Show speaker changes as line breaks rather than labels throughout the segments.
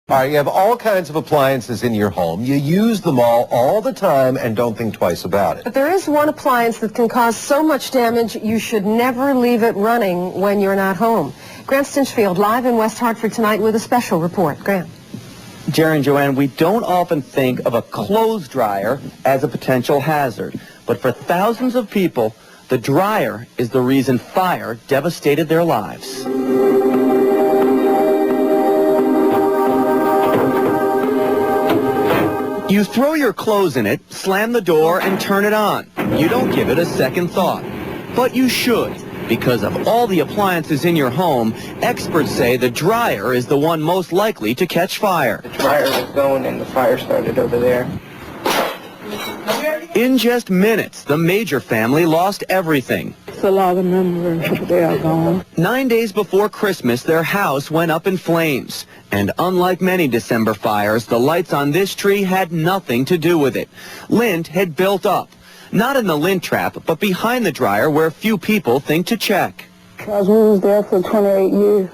All right, you have all kinds of appliances in your home. You use them all the time and don't think twice about it.
But there is one appliance that can cause so much damage you should never leave it running when you're not home. Grant Stinchfield live in West Hartford tonight with a special report. Grant.
Jerry and Joanne, we don't often think of a clothes dryer as a potential hazard. But for thousands of people, the dryer is the reason fire devastated their lives. You throw your clothes in it, slam the door, and turn it on. You don't give it a second thought. But you should. Because of all the appliances in your home, experts say the dryer is the one most likely to catch fire.
The dryer was going and the fire started over there.
In just minutes, the Major family lost everything.
It's a lot of memories. They are gone.
9 days before Christmas, their house went up in flames. And unlike many December fires, the lights on this tree had nothing to do with it. Lint had built up. Not in the lint trap, but behind the dryer where few people think to check.
Because we was there for 28 years.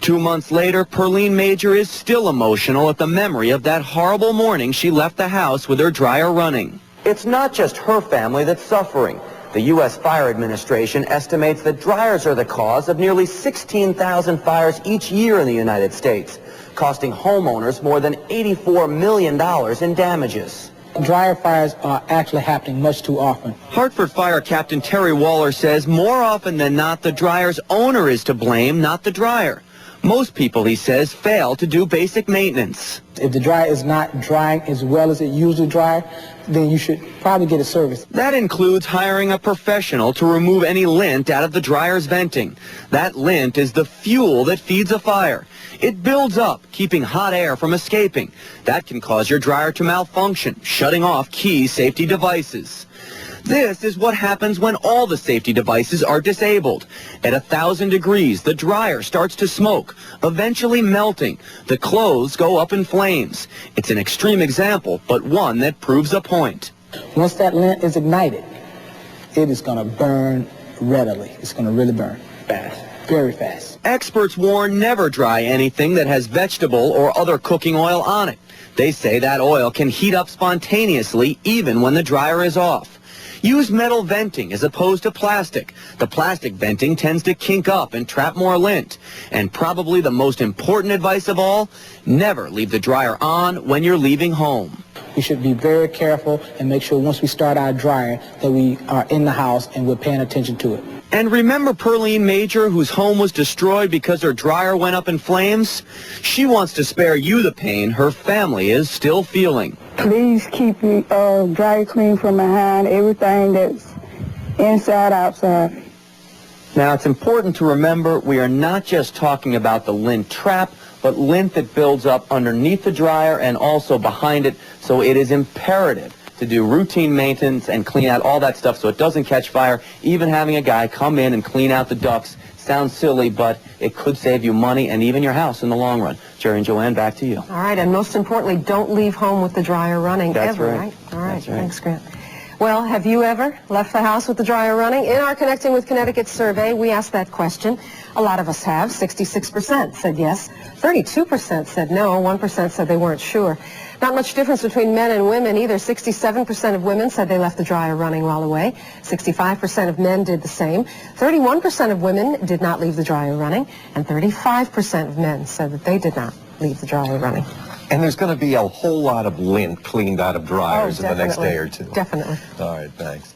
2 months later, Perlene Major is still emotional at the memory of that horrible morning she left the house with her dryer running. It's not just her family that's suffering. The U.S. Fire Administration estimates that dryers are the cause of nearly 16,000 fires each year in the United States, costing homeowners more than $84 million in damages.
Dryer fires are actually happening much too often.
Hartford Fire Captain Terry Waller says more often than not, the dryer's owner is to blame, not the dryer. Most people, he says, fail to do basic maintenance.
If the dryer is not drying as well as it usually dries, then you should probably get a service.
That includes hiring a professional to remove any lint out of the dryer's venting. That lint is the fuel that feeds a fire. It builds up, keeping hot air from escaping. That can cause your dryer to malfunction, shutting off key safety devices. This is what happens when all the safety devices are disabled. At 1,000 degrees, the dryer starts to smoke, eventually melting. The clothes go up in flames. It's an extreme example, but one that proves a point.
Once that lint is ignited, it is going to burn readily. It's going to really burn fast, very fast.
Experts warn never dry anything that has vegetable or other cooking oil on it. They say that oil can heat up spontaneously even when the dryer is off. Use metal venting as opposed to plastic. The plastic venting tends to kink up and trap more lint. And probably the most important advice of all, never leave the dryer on when you're leaving home.
We should be very careful and make sure once we start our dryer that we are in the house and we're paying attention to it.
And remember Perlene Major, whose home was destroyed because her dryer went up in flames? She wants to spare you the pain her family is still feeling.
Please keep your dryer clean from behind, everything that's inside, outside.
Now, it's important to remember we are not just talking about the lint trap, but lint that builds up underneath the dryer and also behind it, so it is imperative to do routine maintenance and clean out all that stuff so it doesn't catch fire. Even having a guy come in and clean out the ducts sounds silly, but it could save you money and even your house in the long run. Jerry and Joanne, back to you.
All right, and most importantly, don't leave home with the dryer running.
That's
ever,
right.
All right,
That's right.
Thanks, Grant. Well, have you ever left the house with the dryer running? In our Connecting with Connecticut survey, we asked that question. A lot of us have. 66% said yes. 32% said no. 1% said they weren't sure. Not much difference between men and women either. 67% of women said they left the dryer running while away. 65% of men did the same. 31% of women did not leave the dryer running. And 35% of men said that they did not leave the dryer running.
And there's going to be a whole lot of lint cleaned out of dryers in the next day or two.
Definitely.
All right, thanks.